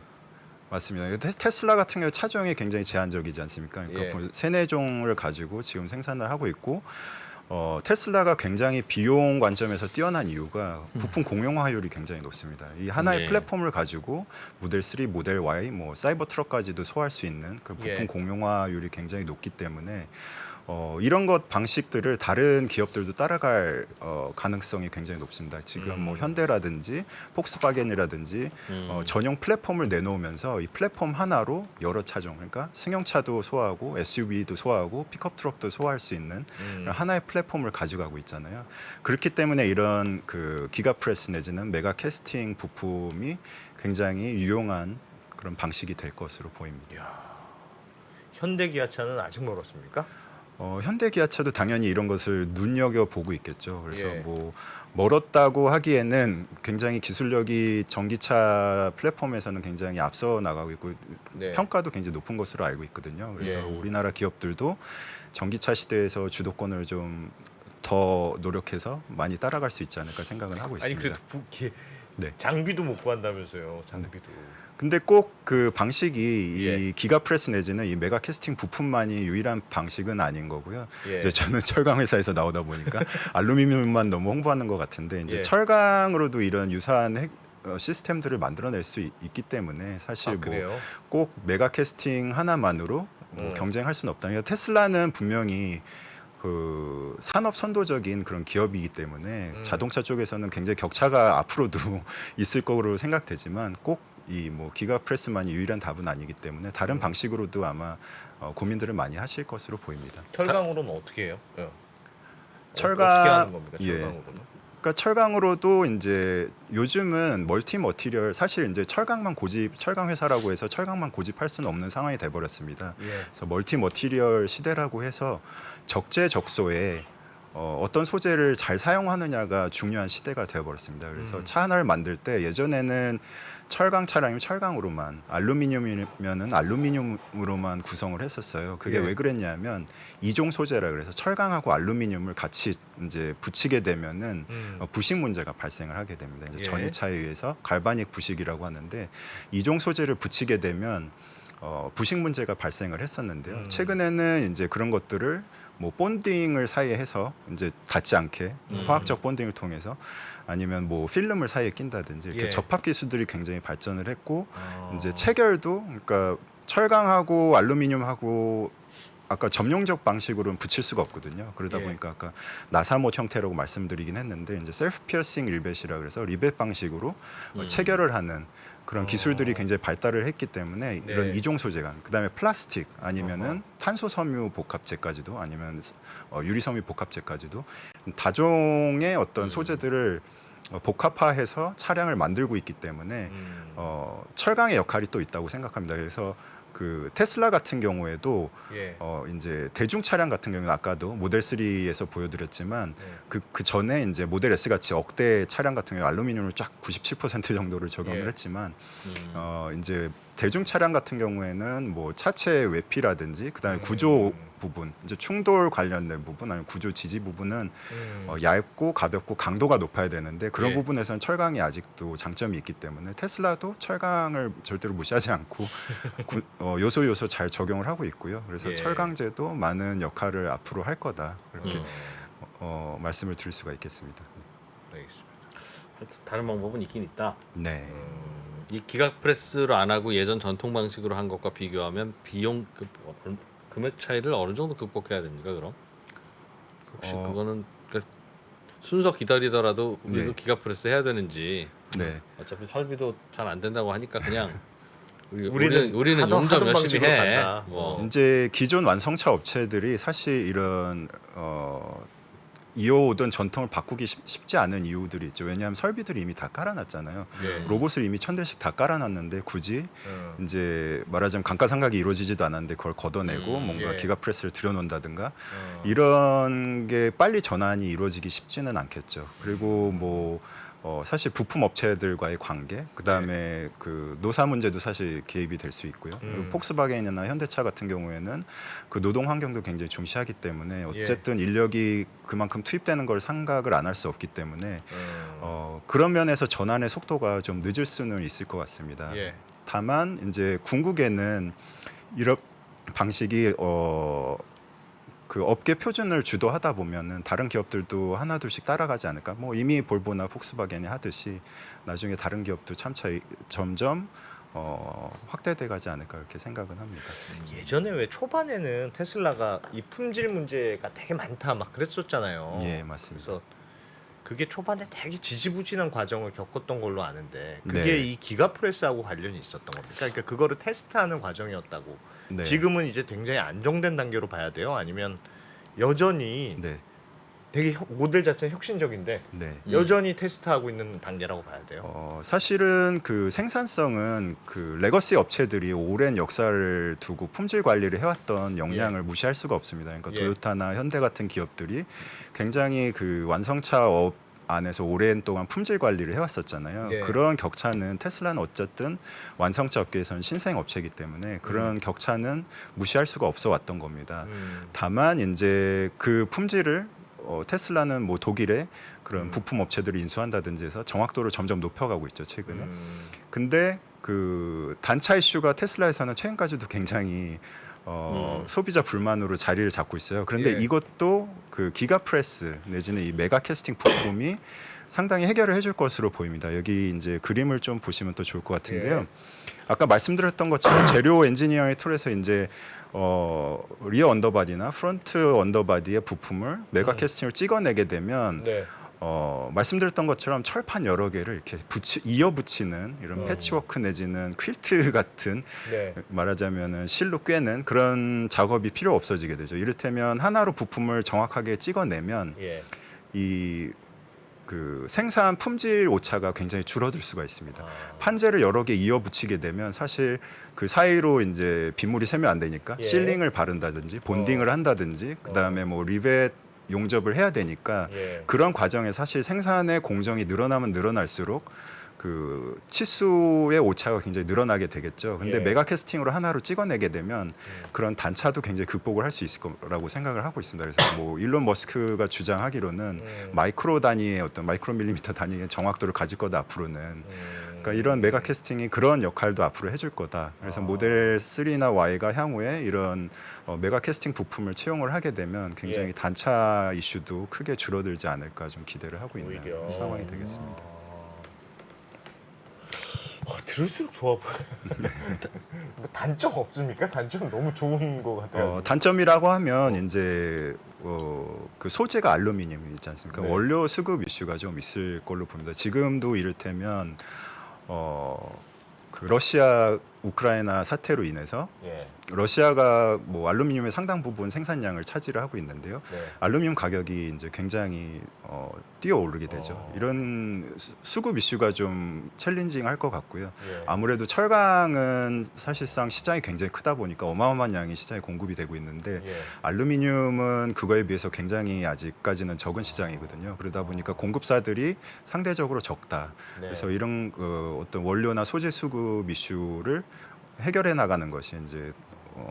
맞습니다. 테슬라 같은 경우 차종이 굉장히 제한적이지 않습니까? 그러니까 예. 3~4종을 가지고 지금 생산을 하고 있고 테슬라가 굉장히 비용 관점에서 뛰어난 이유가 부품 공용화율이 굉장히 높습니다. 이 하나의 네. 플랫폼을 가지고 모델 3, 모델 Y, 뭐 사이버 트럭까지도 소화할 수 있는 그 부품 예. 공용화율이 굉장히 높기 때문에 이런 것 방식들을 다른 기업들도 따라갈 가능성이 굉장히 높습니다. 지금 뭐 현대라든지 폭스바겐이라든지 전용 플랫폼을 내놓으면서 이 플랫폼 하나로 여러 차종, 그러니까 승용차도 소화하고 SUV도 소화하고 픽업 트럭도 소화할 수 있는 하나의 플랫폼을 가져가고 있잖아요. 그렇기 때문에 이런 그 기가프레스 내지는 메가 캐스팅 부품이 굉장히 유용한 그런 방식이 될 것으로 보입니다. 현대 기아차는 아직 멀었습니까? 현대 기아차도 당연히 이런 것을 눈여겨 보고 있겠죠. 그래서 예. 뭐 멀었다고 하기에는 굉장히 기술력이 전기차 플랫폼에서는 굉장히 앞서 나가고 있고 네. 평가도 굉장히 높은 것으로 알고 있거든요. 그래서 예. 우리나라 기업들도 전기차 시대에서 주도권을 좀 더 노력해서 많이 따라갈 수 있지 않을까 생각은 하고 아니 있습니다. 그래도 네. 장비도 못 구한다면서요. 장비도. 근데 꼭 그 방식이 예. 이 기가 프레스 내지는 이 메가 캐스팅 부품만이 유일한 방식은 아닌 거고요. 예. 이제 저는 철강 회사에서 나오다 보니까 알루미늄만 너무 홍보하는 것 같은데 이제 예. 철강으로도 이런 유사한 시스템들을 만들어낼 수 있기 때문에 사실 뭐 그래요? 꼭 메가 캐스팅 하나만으로 뭐 경쟁할 수는 없다. 그러니까 테슬라는 분명히 그 산업 선도적인 그런 기업이기 때문에 자동차 쪽에서는 굉장히 격차가 앞으로도 있을 거로 생각되지만 꼭 이 뭐 기가 프레스만이 유일한 답은 아니기 때문에 다른 방식으로도 아마 고민들을 많이 하실 것으로 보입니다. 철강으로는 어떻게 해요? 예. 철강- 어떻게 하는 겁니까? 예. 철강으로는? 그러니까 철강으로도 이제 요즘은 멀티 머티리얼 사실 이제 철강 회사라고 해서 철강만 고집할 수는 없는 상황이 돼 버렸습니다. 예. 그래서 멀티 머티리얼 시대라고 해서 적재적소에 어떤 소재를 잘 사용하느냐가 중요한 시대가 되어 버렸습니다. 그래서 차 하나를 만들 때 예전에는 철강 차량이면 철강으로만, 알루미늄이면은 알루미늄으로만 구성을 했었어요. 그게 예. 왜 그랬냐면 이종 소재라 그래서 철강하고 알루미늄을 같이 이제 붙이게 되면은 부식 문제가 발생을 하게 됩니다. 이제 예. 전이차에 의해서 갈바닉 부식이라고 하는데 이종 소재를 붙이게 되면 부식 문제가 발생을 했었는데요. 최근에는 이제 그런 것들을 뭐 본딩을 사이에 해서 이제 닿지 않게 화학적 본딩을 통해서 아니면 뭐 필름을 사이에 낀다든지 이렇게 예. 접합 기술들이 굉장히 발전을 했고 이제 체결도 그러니까 철강하고 알루미늄하고 아까 점용적 방식으로는 붙일 수가 없거든요. 그러다 예. 보니까 아까 나사못 형태라고 말씀드리긴 했는데 이제 셀프 피어싱 리벳이라 그래서 리벳 방식으로 체결을 하는 그런 기술들이 굉장히 발달을 했기 때문에 네. 이런 이종 소재가 그다음에 플라스틱 아니면은 탄소 섬유 복합재까지도 아니면 유리 섬유 복합재까지도 다종의 어떤 소재들을 복합화해서 차량을 만들고 있기 때문에 철강의 역할이 또 있다고 생각합니다. 그래서 그 테슬라 같은 경우에도 예. 이제 대중 차량 같은 경우는 아까도 모델 3에서 보여드렸지만 네. 그 전에 이제 모델 S 같이 억대 차량 같은 경우 알루미늄을 쫙 97% 정도를 적용을 예. 했지만 이제 대중 차량 같은 경우에는 뭐 차체 외피라든지 그다음에 구조 부분 이제 충돌 관련된 부분 아니면 구조 지지 부분은 얇고 가볍고 강도가 높아야 되는데 그런 예. 부분에서는 철강이 아직도 장점이 있기 때문에 테슬라도 철강을 절대로 무시하지 않고 요소 잘 적용을 하고 있고요. 그래서 예. 철강제도 많은 역할을 앞으로 할 거다 이렇게 말씀을 드릴 수가 있겠습니다. 알겠습니다. 다른 방법은 있긴 있다. 네. 이 기가 프레스로 안 하고 예전 전통 방식으로 한 것과 비교하면 비용 금액 차이를 어느 정도 극복해야 됩니까? 그럼 혹시 그거는 그러니까 순서 기다리더라도 우리도 네. 기가 프레스 해야 되는지 네. 어차피 설비도 잘 안 된다고 하니까 그냥 우리는 우리는 하던 용접 열심히 방식으로 해. 간다. 이제 기존 완성차 업체들이 사실 이런 이어오던 전통을 바꾸기 쉽지 않은 이유들이 있죠. 왜냐하면 설비들이 이미 다 깔아놨잖아요. 예. 로봇을 이미 1000대씩 다 깔아놨는데 굳이 이제 말하자면 감가상각이 이루어지지도 않았는데 그걸 걷어내고 뭔가 예. 기가 프레스를 들여놓는다든가 이런 게 빨리 전환이 이루어지기 쉽지는 않겠죠. 그리고 뭐 사실 부품 업체들과의 관계, 그 다음에 그 노사 문제도 사실 개입이 될 수 있고요. 그리고 폭스바겐이나 현대차 같은 경우에는 그 노동 환경도 굉장히 중시하기 때문에 어쨌든 인력이 그만큼 투입되는 걸 생각을 안 할 수 없기 때문에 그런 면에서 전환의 속도가 좀 늦을 수는 있을 것 같습니다. 예. 다만 이제 궁극에는 이런 방식이 그 업계 표준을 주도하다 보면은 다른 기업들도 하나 둘씩 따라가지 않을까. 뭐 이미 볼보나 폭스바겐이 하듯이 나중에 다른 기업도 점점 확대돼 가지 않을까 이렇게 생각은 합니다. 예전에 왜 초반에는 테슬라가 이 품질 문제가 되게 많다 막 그랬었잖아요. 예, 맞습니다. 그래서 그게 초반에 되게 지지부진한 과정을 겪었던 걸로 아는데 그게 네. 이 기가 프레스하고 관련이 있었던 겁니까? 그러니까 그거를 테스트하는 과정이었다고. 네. 지금은 이제 굉장히 안정된 단계로 봐야 돼요. 아니면 여전히 네. 되게 모델 자체는 혁신적인데 네. 여전히 테스트하고 있는 단계라고 봐야 돼요. 사실은 그 생산성은 그 레거시 업체들이 오랜 역사를 두고 품질 관리를 해왔던 역량을 무시할 수가 없습니다. 그러니까 예. 도요타나 현대 같은 기업들이 굉장히 그 완성차 업 안에서 오랜 동안 품질 관리를 해왔었잖아요. 예. 그런 격차는 테슬라는 어쨌든 완성차 업계에서는 신생 업체이기 때문에 그런 격차는 무시할 수가 없어 왔던 겁니다. 다만 이제 그 품질을 테슬라는 뭐 독일의 그런 부품 업체들을 인수한다든지 해서 정확도를 점점 높여가고 있죠 최근에. 근데 그 단차 이슈가 테슬라에서는 최근까지도 굉장히 소비자 불만으로 자리를 잡고 있어요. 그런데 예. 이것도 그 기가 프레스 내지는 이 메가 캐스팅 부품이 상당히 해결을 해줄 것으로 보입니다. 여기 이제 그림을 좀 보시면 또 좋을 것 같은데요. 예. 아까 말씀드렸던 것처럼 재료 엔지니어링 툴에서 이제 리어 언더바디나 프론트 언더바디의 부품을 메가 캐스팅을 찍어내게 되면 네. 말씀드렸던 것처럼 철판 여러 개를 이렇게 이어 붙이는 이런 패치워크 내지는 퀼트 같은 네. 말하자면은 실로 꿰는 그런 작업이 필요 없어지게 되죠. 이를테면 하나로 부품을 정확하게 찍어내면 예. 이 그 생산 품질 오차가 굉장히 줄어들 수가 있습니다. 판재를 여러 개 이어 붙이게 되면 사실 그 사이로 이제 빗물이 새면 안 되니까 예. 실링을 바른다든지 본딩을 한다든지 그다음에 뭐 리벳 용접을 해야 되니까 예. 그런 과정에 사실 생산의 공정이 늘어나면 늘어날수록 그 치수의 오차가 굉장히 늘어나게 되겠죠. 근데 예. 메가 캐스팅으로 하나로 찍어내게 되면 그런 단차도 굉장히 극복을 할 수 있을 거라고 생각을 하고 있습니다. 그래서 뭐 일론 머스크가 주장하기로는 마이크로 단위의 어떤 마이크로 밀리미터 단위의 정확도를 가질 거다 앞으로는. 그러니까 이런 메가 캐스팅이 그런 역할도 앞으로 해줄 거다. 그래서 모델 3나 Y가 향후에 이런 메가 캐스팅 부품을 채용을 하게 되면 굉장히 예. 단차 이슈도 크게 줄어들지 않을까 좀 기대를 하고 있는 오히려. 상황이 되겠습니다. 들을수록 좋아 보여. 뭐 단점 없습니까? 단점 너무 좋은 것 같아요. 단점이라고 하면 이제 그 소재가 알루미늄이 있지 않습니까? 네. 원료 수급 이슈가 좀 있을 걸로 봅니다. 지금도 이를테면 그 러시아 우크라이나 사태로 인해서 예. 러시아가 뭐 알루미늄의 상당 부분 생산량을 차지를 하고 있는데요. 네. 알루미늄 가격이 이제 굉장히 뛰어오르게 되죠. 이런 수급 이슈가 좀 챌린징할 것 같고요. 예. 아무래도 철강은 사실상 시장이 굉장히 크다 보니까 어마어마한 양이 시장에 공급이 되고 있는데 예. 알루미늄은 그거에 비해서 굉장히 아직까지는 적은 시장이거든요. 그러다 보니까 공급사들이 상대적으로 적다. 네. 그래서 이런 어떤 원료나 소재 수급 이슈를 해결해 나가는 것이 이제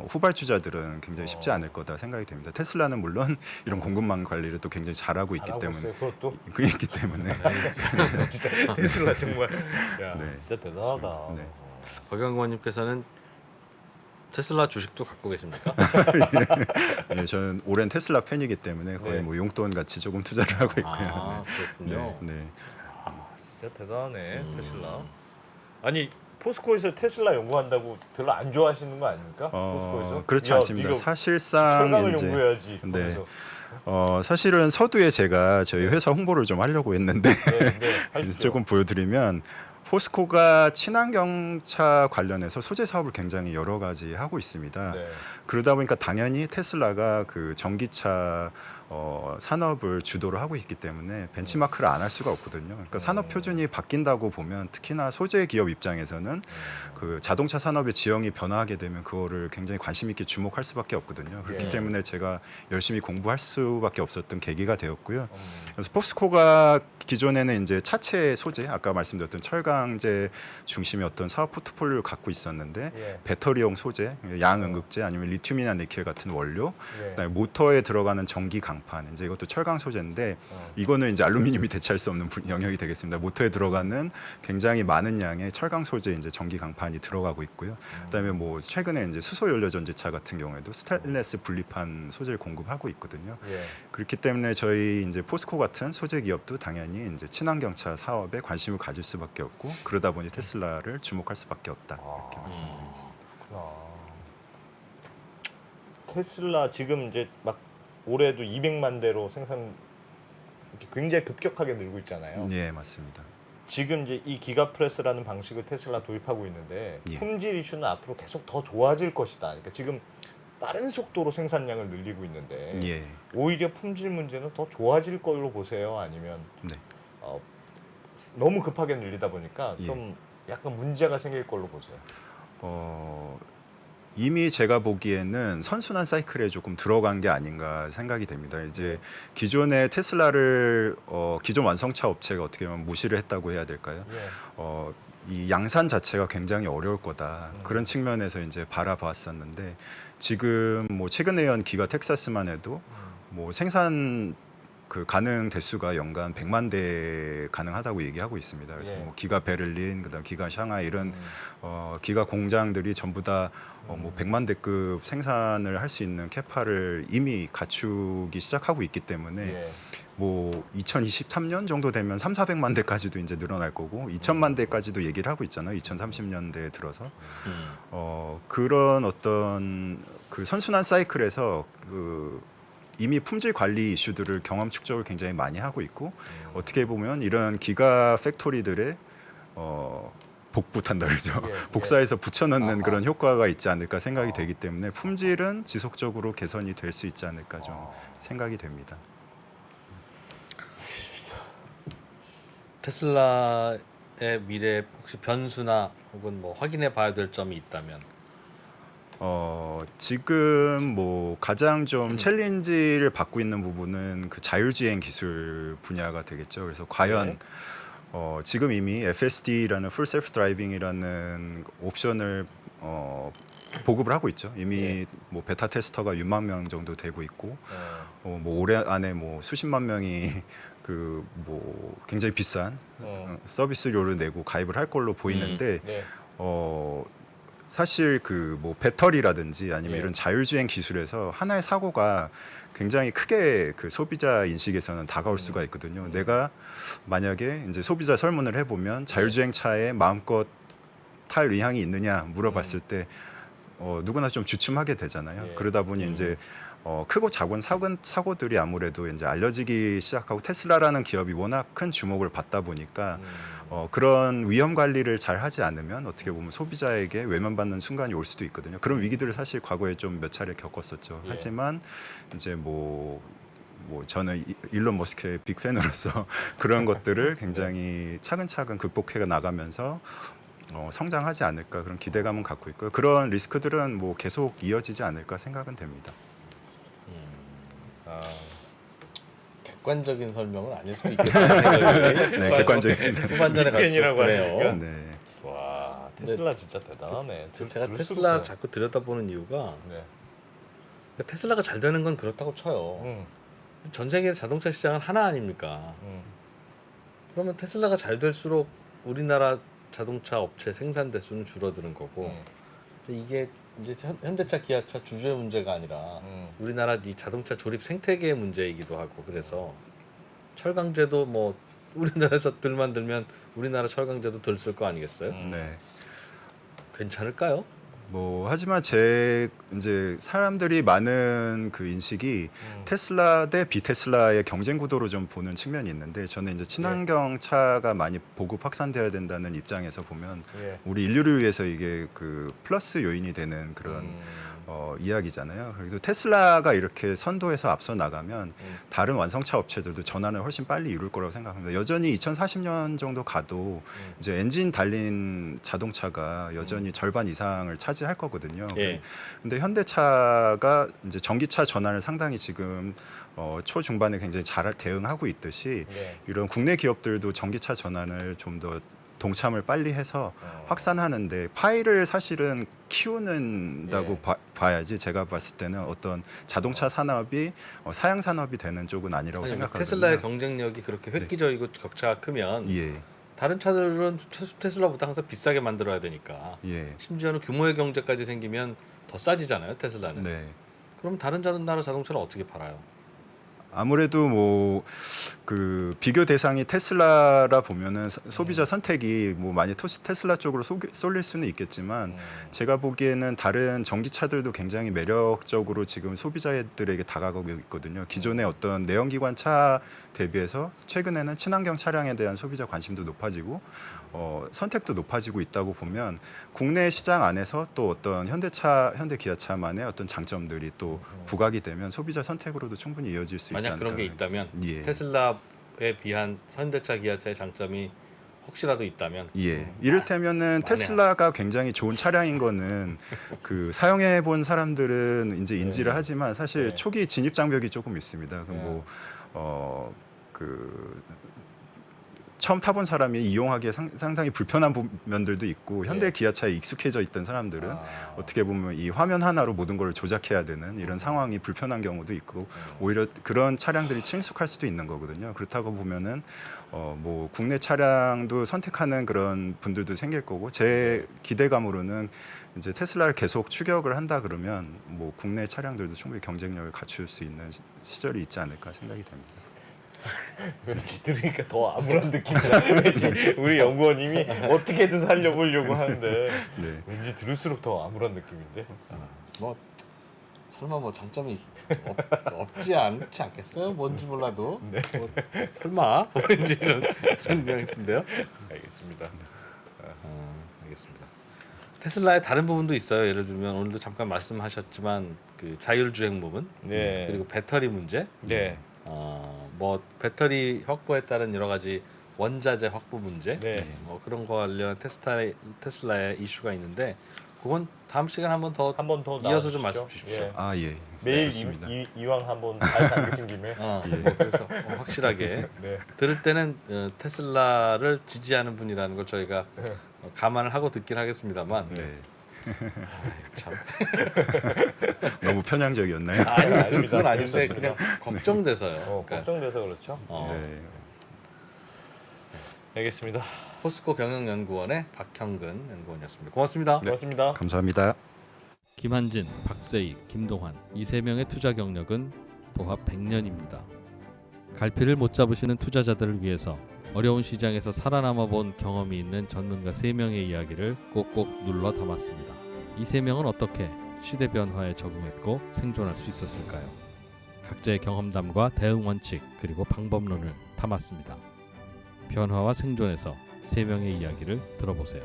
후발주자들은 굉장히 쉽지 않을 거다 생각이 됩니다. 테슬라는 물론 이런 공급망 관리를 또 굉장히 잘하고 있기 잘하고 때문에 있어요, 그것도. 그렇기 때문에 진짜 테슬라 정말. 야, 네. 진짜 대단하다. 네. 박영관님께서는 테슬라 주식도 갖고 계십니까? 네, 저는 오랜 테슬라 팬이기 때문에 거의 네. 뭐 용돈 같이 조금 투자를 하고 있고요. 아 그렇군요. 네, 네. 진짜 대단하네 테슬라. 아니 포스코에서 테슬라 연구한다고 별로 안 좋아하시는 거 아닙니까? 포스코에서? 그렇지 야, 않습니다. 네가 사실상 철강을 이제 연구해야지. 네. 그러면서. 사실은 서두에 제가 저희 회사 홍보를 좀 하려고 했는데 하십시오. 조금 보여드리면 포스코가 친환경차 관련해서 소재 사업을 굉장히 여러 가지 하고 있습니다. 네. 그러다 보니까 당연히 테슬라가 그 전기차 산업을 주도를 하고 있기 때문에 벤치마크를 안 할 수가 없거든요. 그러니까 산업 표준이 바뀐다고 보면 특히나 소재 기업 입장에서는 그 자동차 산업의 지형이 변화하게 되면 그거를 굉장히 관심 있게 주목할 수밖에 없거든요. 그렇기 예. 때문에 제가 열심히 공부할 수밖에 없었던 계기가 되었고요. 그래서 포스코가 기존에는 이제 차체 소재, 아까 말씀드렸던 철강제 중심의 어떤 사업 포트폴리오를 갖고 있었는데 예. 배터리용 소재, 양응극제 아니면 리튬이나 니켈 같은 원료, 예. 그다음에 모터에 들어가는 전기 강판, 이제 이것도 철강 소재인데 이거는 이제 알루미늄이 대체할 수 없는 영역이 되겠습니다. 모터에 들어가는 굉장히 많은 양의 철강 소재 이제 전기 강판이 들어가고 있고요. 그다음에 뭐 최근에 이제 수소 연료 전지차 같은 경우에도 스테인리스 분리판 소재를 공급하고 있거든요. 예. 그렇기 때문에 저희 이제 포스코 같은 소재 기업도 당연히 이제 친환경차 사업에 관심을 가질 수밖에 없고 그러다 보니 테슬라를 주목할 수밖에 없다 이렇게 말씀드리겠습니다. 테슬라 지금 이제 막 올해도 200만 대로 생산 이렇게 굉장히 급격하게 늘고 있잖아요. 네, 맞습니다. 지금 이제 이 기가프레스라는 방식을 테슬라 도입하고 있는데 예. 품질 이슈는 앞으로 계속 더 좋아질 것이다. 그러니까 지금 빠른 속도로 생산량을 늘리고 있는데 예. 오히려 품질 문제는 더 좋아질 걸로 보세요? 아니면 네. 너무 급하게 늘리다 보니까 예. 좀 약간 문제가 생길 걸로 보세요? 이미 제가 보기에는 선순환 사이클에 조금 들어간 게 아닌가 생각이 됩니다. 이제 기존의 테슬라를 기존 완성차 업체가 어떻게 보면 무시를 했다고 해야 될까요? 예. 이 양산 자체가 굉장히 어려울 거다. 그런 측면에서 이제 바라봤었는데 지금 뭐 최근에 연 기가 텍사스만 해도 뭐 생산 그 가능 대수가 연간 100만 대 가능하다고 얘기하고 있습니다. 그래서 예. 뭐 기가 베를린, 그다음 기가 샹하이 이런 기가 공장들이 전부 다 뭐 100만 대급 생산을 할 수 있는 캐파를 이미 갖추기 시작하고 있기 때문에 예. 뭐 2023년 정도 되면 3,400만 대까지도 이제 늘어날 거고 2,000만 대까지도 얘기를 하고 있잖아요. 2030년대에 들어서 그런 어떤 그 선순환 사이클에서 그 이미 품질 관리 이슈들을 경험 축적을 굉장히 많이 하고 있고 어떻게 보면 이런 기가 팩토리들의 복붙한다 그러죠. 예, 복사해서 붙여넣는 아하. 그런 효과가 있지 않을까 생각이 되기 때문에 품질은 지속적으로 개선이 될 수 있지 않을까 좀 생각이 됩니다. 테슬라의 미래 혹시 변수나 혹은 뭐 확인해 봐야 될 점이 있다면 지금 뭐 가장 좀 챌린지를 받고 있는 부분은 그 자율주행 기술 분야가 되겠죠. 그래서 과연 네. 지금 이미 FSD라는 풀 셀프 드라이빙이라는 옵션을 보급을 하고 있죠. 이미 네. 뭐 베타 테스터가 6만 명 정도 되고 있고 예. 뭐 올해 안에 뭐 수십만 명이 그 뭐 굉장히 비싼 서비스료를 내고 가입을 할 걸로 보이는데 네. 사실 그 뭐 배터리라든지 아니면 예. 이런 자율주행 기술에서 하나의 사고가 굉장히 크게 그 소비자 인식에서는 다가올 수가 있거든요. 내가 만약에 이제 소비자 설문을 해보면 자율주행 차에 마음껏 탈 의향이 있느냐 물어봤을 때 누구나 좀 주춤하게 되잖아요. 예. 그러다 보니 이제 크고 작은 사고들이 아무래도 이제 알려지기 시작하고 테슬라라는 기업이 워낙 큰 주목을 받다 보니까 그런 위험 관리를 잘 하지 않으면 어떻게 보면 소비자에게 외면받는 순간이 올 수도 있거든요. 그런 위기들을 사실 과거에 좀 몇 차례 겪었었죠. 예. 하지만 이제 뭐 저는 일론 머스크의 빅팬으로서 그런 것들을 굉장히 차근차근 극복해 나가면서 성장하지 않을까 그런 기대감은 갖고 있고요. 그런 리스크들은 뭐 계속 이어지지 않을까 생각은 됩니다. 객관적인 설명은 아닐 수도 있겠다는 생각이 네, 객관적인 후반전에 빅팬이라고 갈수록 그래요. 하시니까. 네. 와 테슬라 진짜 대단하네. 제가 들을수록 테슬라 더- 자꾸 들여다보는 이유가 네. 그러니까 테슬라가 잘 되는 건 그렇다고 쳐요. 전 세계 자동차 시장은 하나 아닙니까? 그러면 테슬라가 잘 될수록 우리나라 자동차 업체 생산 대수는 줄어드는 거고 이게 이제 현대차, 기아차 주주의 문제가 아니라 우리나라 이 자동차 조립 생태계의 문제이기도 하고 그래서 철강제도 뭐 우리나라에서 들 만들면 우리나라 철강제도 들 쓸 거 아니겠어요? 네. 괜찮을까요? 뭐 하지만 제 이제 사람들이 많은 그 인식이 테슬라 대 비테슬라의 경쟁 구도로 좀 보는 측면이 있는데 저는 이제 친환경 차가 많이 보급 확산되어야 된다는 입장에서 보면 예. 우리 인류를 위해서 이게 그 플러스 요인이 되는 그런 이야기잖아요. 그래도 테슬라가 이렇게 선도해서 앞서 나가면 다른 완성차 업체들도 전환을 훨씬 빨리 이룰 거라고 생각합니다. 여전히 2040년 정도 가도 이제 엔진 달린 자동차가 여전히 절반 이상을 차지할 거거든요. 예. 근데 현대차가 이제 전기차 전환을 상당히 지금 초중반에 굉장히 잘 대응하고 있듯이 예. 이런 국내 기업들도 전기차 전환을 좀 더 동참을 빨리 해서 확산하는데 파이를 사실은 키우는다고 예. 봐야지 제가 봤을 때는 어떤 자동차 산업이 사양 산업이 되는 쪽은 아니라고 아니, 생각하거든요. 테슬라의 경쟁력이 그렇게 획기적이고 격차가 크면 예, 다른 차들은 테슬라보다 항상 비싸게 만들어야 되니까 예, 심지어는 규모의 경제까지 생기면 더 싸지잖아요 테슬라는. 네. 그럼 다른 나라 자동차는 어떻게 팔아요? 아무래도 뭐 그 비교 대상이 테슬라라 보면은 소비자 선택이 뭐 많이 테슬라 쪽으로 쏠릴 수는 있겠지만 제가 보기에는 다른 전기차들도 굉장히 매력적으로 지금 소비자들에게 다가가고 있거든요. 기존의 어떤 내연기관 차 대비해서 최근에는 친환경 차량에 대한 소비자 관심도 높아지고 선택도 높아지고 있다고 보면 국내 시장 안에서 또 어떤 현대기아차만의 어떤 장점들이 또 부각이 되면 소비자 선택으로도 충분히 이어질 수 있지 만약 않을까. 그런 게 있다면 예. 테슬라에 비한 현대차, 기아차의 장점이 혹시라도 있다면 예. 이를테면은 테슬라가 굉장히 좋은 차량인 거는 그 사용해 본 사람들은 이제 인지를 하지만 사실 초기 진입 장벽이 조금 있습니다. 그 처음 타본 사람이 이용하기에 상당히 불편한 면들도 있고 현대 기아차에 익숙해져 있던 사람들은 어떻게 보면 이 화면 하나로 모든 걸 조작해야 되는 이런 상황이 불편한 경우도 있고 오히려 그런 차량들이 친숙할 수도 있는 거거든요. 그렇다고 보면은 뭐 국내 차량도 선택하는 그런 분들도 생길 거고 제 기대감으로는 이제 테슬라를 계속 추격을 한다 그러면 뭐 국내 차량들도 충분히 경쟁력을 갖출 수 있는 시절이 있지 않을까 생각이 됩니다. 왠지 들으니까 더 암울한 느낌이 나. 왠지 우리 연구원님이 어떻게든 살려보려고 하는데 네. 왠지 들을수록 더 암울한 느낌인데. 뭐 설마 뭐 장점이 없지 않지 않겠어요? 뭔지 몰라도 뭐, 설마 왠지 이런 뉘앙스인데요. 알겠습니다. 알겠습니다. 테슬라의 다른 부분도 있어요. 예를 들면 오늘도 잠깐 말씀하셨지만 그 자율주행 부분 네. 그리고 배터리 문제 네. 뭐 배터리 확보에 따른 여러 가지 원자재 확보 문제, 네. 뭐 그런 거 관련 테슬라의 이슈가 있는데 그건 다음 시간 한번 더 이어서 좀 말씀 주십시오. 예. 아 예. 매일 좋습니다. 이왕 한번 잘 담그신 김에. 뭐 그래서 확실하게 네. 들을 때는 테슬라를 지지하는 분이라는 걸 저희가 감안을 하고 듣긴 하겠습니다만 네. 참 너무 편향적이었나요? 아니 아닙니다. 그건 아닌데 그렇습니다. 그냥 걱정돼서요. 그러니까, 걱정돼서 그렇죠. 네. 알겠습니다. 포스코 경영연구원의 박형근 연구원이었습니다. 고맙습니다. 고맙습니다. 감사합니다. 김한진, 박세익, 김동환 이 세 명의 투자 경력은 도합 100년입니다. 갈피를 못 잡으시는 투자자들을 위해서 어려운 시장에서 살아남아 본 경험이 있는 전문가 3명의 이야기를 꼭꼭 눌러 담았습니다. 이 3명은 어떻게 시대 변화에 적응했고 생존할 수 있었을까요? 각자의 경험담과 대응 원칙 그리고 방법론을 담았습니다. 변화와 생존에서 3명의 이야기를 들어보세요.